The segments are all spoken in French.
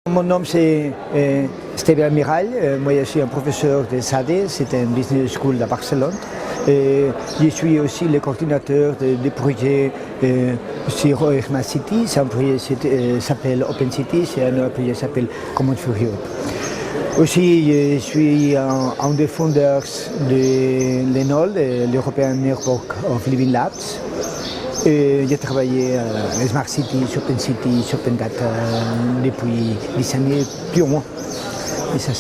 Mon nom c'est Steven Miral, moi je suis un professeur de SADE, c'est un business school à Barcelone. Je suis aussi le coordinateur des projets sur Smart City, c'est un projet qui s'appelle Open City, c'est un autre projet qui s'appelle Common for Europe. Aussi, je suis un des fondateurs de l'ENOL, l'European Network of Living Labs. J'ai travaillé à Smart City, Open City, Open Data depuis des années, plus ou moins. Et ça,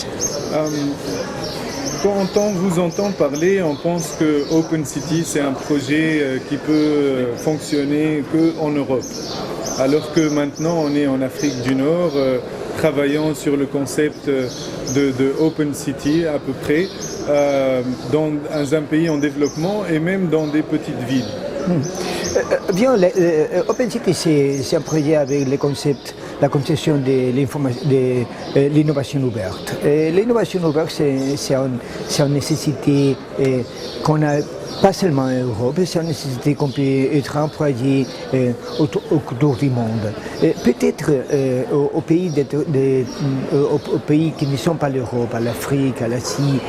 Quand on vous entend parler, on pense que Open City, c'est un projet qui peut fonctionner qu'en Europe. Alors que maintenant, on est en Afrique du Nord, travaillant sur le concept de Open City à peu près, dans un pays en développement et même dans des petites villes. Bien, Open City, c'est un projet avec le concept, la conception de l'innovation ouverte. L'innovation ouverte, c'est une nécessité qu'on a pas seulement en Europe, c'est une nécessité qu'on peut être employée autour du monde. Peut-être aux pays qui ne sont pas l'Europe, à l'Afrique, à l'Asie,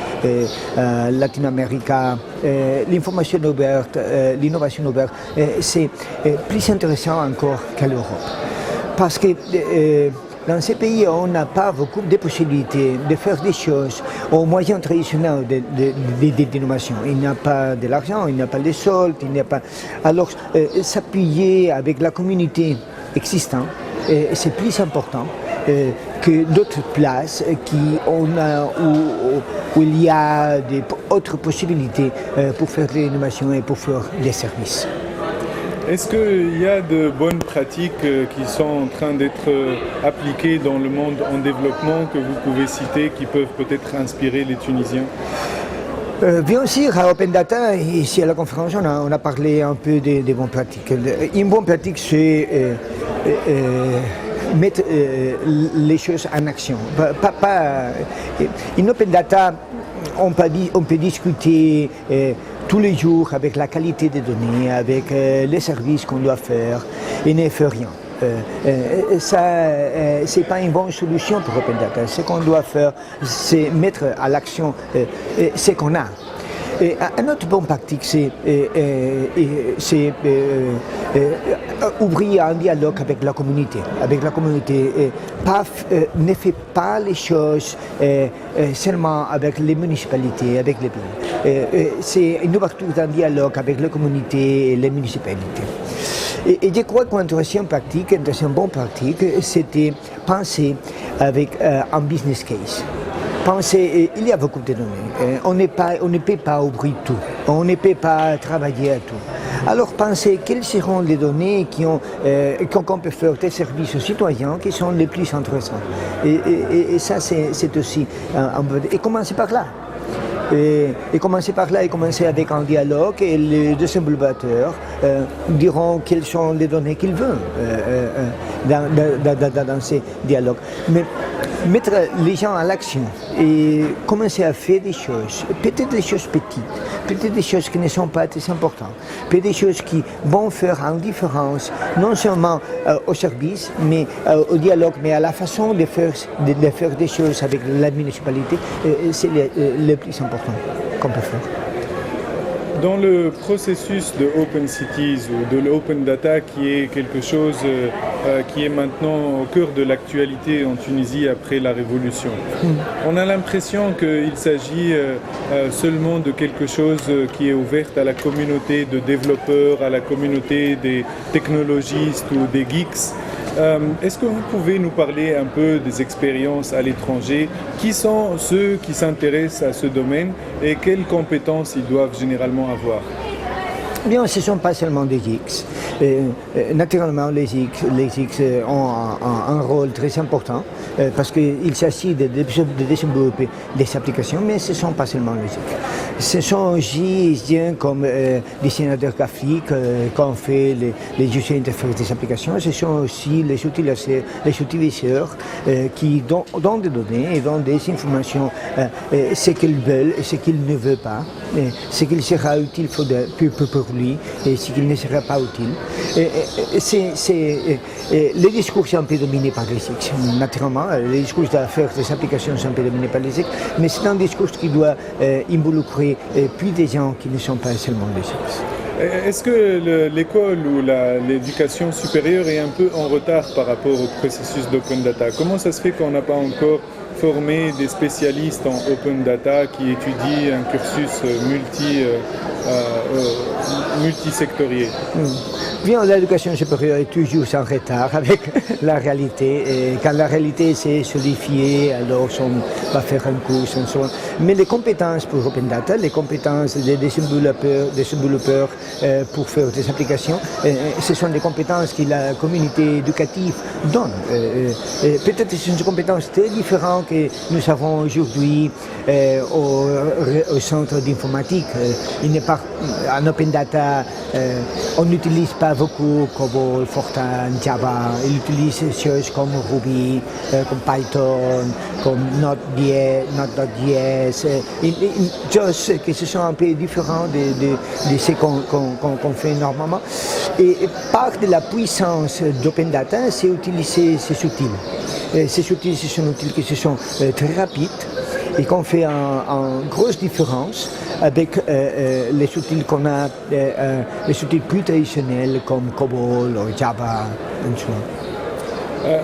à Latine-Amérique, l'information ouverte, l'innovation ouverte, c'est plus intéressant encore qu'à l'Europe. Parce que dans ces pays, on n'a pas beaucoup de possibilités de faire des choses aux moyens traditionnels d'innovation. Il n'y a pas de l'argent, il n'y a pas de soldes, il n'y a pas. Alors, s'appuyer avec la communauté existante, c'est plus important que d'autres places où il y a d'autres possibilités pour faire de l'innovation et pour faire des services. Est-ce qu'il y a de bonnes pratiques qui sont en train d'être appliquées dans le monde en développement que vous pouvez citer, qui peuvent peut-être inspirer les Tunisiens? Bien sûr, à Open Data, ici à la conférence, on a parlé un peu des bonnes pratiques. Une bonne pratique, c'est mettre les choses en action. In Open Data, on peut discuter tous les jours avec la qualité des données, avec les services qu'on doit faire, et ne faire rien. Ça, c'est pas une bonne solution pour Open Data. Ce qu'on doit faire, c'est mettre à l'action ce qu'on a. Un autre bonne pratique, c'est ouvrir un dialogue avec la communauté. Ne fait pas les choses seulement avec les municipalités, avec les pays. C'est une ouverture d'un dialogue avec la communauté et les municipalités. Et je crois qu'une deuxième bonne pratique, c'était penser avec un business case. Il y a beaucoup de données. On ne peut pas ouvrir tout. On ne peut pas travailler à tout. Alors pensez quelles seront les données qu'on peut faire des services aux citoyens qui sont les plus intéressants. Et ça, c'est aussi un peu. Et commencer par là. Et commencer par là et commencer avec un dialogue et les deux développeurs diront quelles sont les données qu'ils veulent dans ces dialogues. Mais mettre les gens à l'action et commencer à faire des choses, peut-être des choses petites, peut-être des choses qui ne sont pas très importantes, peut-être des choses qui vont faire une différence, non seulement au service, mais au dialogue, mais à la façon de faire des choses avec la municipalité, c'est le plus important qu'on peut faire. Dans le processus de Open Cities ou de l'Open Data, qui est quelque chose qui est maintenant au cœur de l'actualité en Tunisie après la Révolution, on a l'impression qu'il s'agit seulement de quelque chose qui est ouvert à la communauté de développeurs, à la communauté des technologistes ou des geeks. Est-ce que vous pouvez nous parler un peu des expériences à l'étranger? Qui sont ceux qui s'intéressent à ce domaine et quelles compétences ils doivent généralement avoir? Bien, ce ne sont pas seulement des geeks. Naturellement, les geeks ont un rôle très important parce qu'il s'agit de développer des applications, mais ce ne sont pas seulement les geeks. Ce sont aussi des gens comme dessinateurs graphiques qui ont fait les user interfaces des applications. Ce sont aussi les utilisateurs qui donnent des données et donnent des informations, ce qu'ils veulent et ce qu'ils ne veulent pas, ce qu'il sera utile pour lui et ce qui ne serait pas utile. Les discours sont un peu dominés par l'éthique, naturellement. Les discours de faire des applications sont un peu dominés par l'éthique, mais c'est un discours qui doit involucrer plus des gens qui ne sont pas seulement les sexes. Est-ce que l'école ou l'éducation supérieure est un peu en retard par rapport au processus d'open data? Comment ça se fait qu'on n'a pas encore formé des spécialistes en open data qui étudient un cursus multisectoriel? Bien, l'éducation supérieure est toujours en retard avec la réalité. Et quand la réalité s'est solidifiée, alors on va faire un cours. Mais les compétences pour Open Data, les compétences des développeurs pour faire des applications, ce sont des compétences que la communauté éducative donne. Peut-être que ce sont des compétences très différentes que nous avons aujourd'hui au centre d'informatique. Il n'est pas en Open Data, on n'utilise pas beaucoup COBOL, Fortran, Java. Il utilise des choses comme Ruby, comme Python, comme Node.js, choses qui sont un peu différentes de ce qu'on fait normalement. Et part de la puissance d'Open Data, c'est utiliser ces outils. Ces outils, ce sont des outils qui sont très rapides et qu'on fait une grosse différence avec les outils qu'on a, les outils plus traditionnels comme COBOL ou Java, et so on.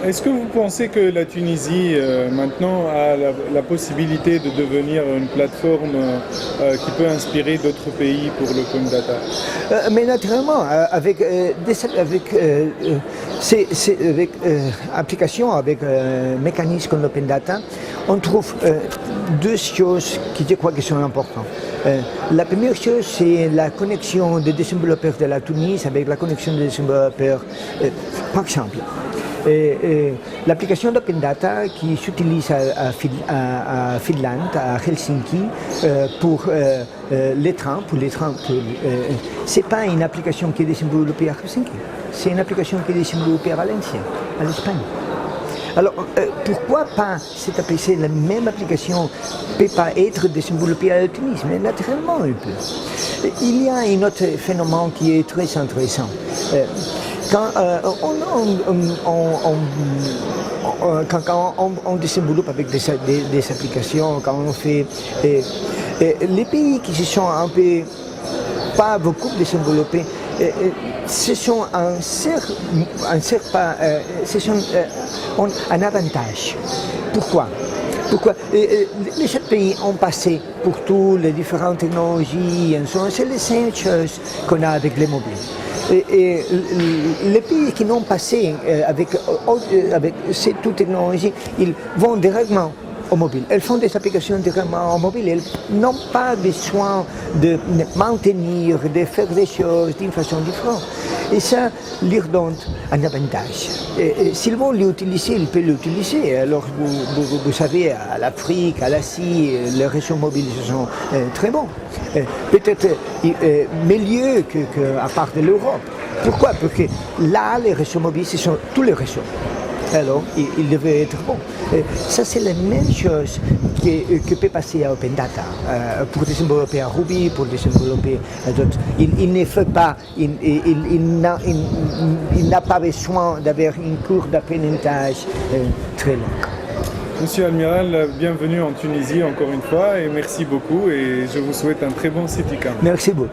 Est-ce que vous pensez que la Tunisie maintenant a la possibilité de devenir une plateforme qui peut inspirer d'autres pays pour l'open data? Mais naturellement, avec applications, avec mécanismes comme l'open data, on trouve deux choses qui je crois qui sont importantes. La première chose, c'est la connexion des développeurs de la Tunisie avec la connexion des développeurs, par exemple. L'application d'Open Data qui s'utilise à Finlande, à Helsinki, pour les trains, c'est pas une application qui est développée à Helsinki, c'est une application qui est développée à Valencia, à l'Espagne. Alors, pourquoi pas la même application ne peut pas être développée à la Tunisie, mais naturellement un peu. Il y a un autre phénomène qui est très intéressant. Quand on développe avec des applications, quand on fait les pays qui se sont un peu pas beaucoup développés, ce sont un avantage. Pourquoi? Les sept pays ont passé pour toutes les différentes technologies, c'est les seules choses qu'on a avec les mobiles. Et les pays qui n'ont passé avec ces toutes technologies, ils vont directement au mobile. Elles font des applications directement au mobile. Elles n'ont pas besoin de maintenir, de faire des choses d'une façon différente. Et ça leur donne un avantage. S'ils vont l'utiliser, ils peuvent l'utiliser. Alors, vous savez, à l'Afrique, à l'Asie, les réseaux mobiles sont très bons. Peut-être mieux qu'à part de l'Europe. Pourquoi? Parce que là, les réseaux mobiles, ce sont tous les réseaux. Alors, il devait être bon. Ça, c'est la même chose que peut passer à Open Data. Pour développer à Ruby, pour développer à d'autres. Il ne fait pas, il n'a pas besoin d'avoir une cour d'apprentissage très longue. Monsieur Almiral, bienvenue en Tunisie encore une fois et merci beaucoup et je vous souhaite un très bon CityCamp. Merci beaucoup.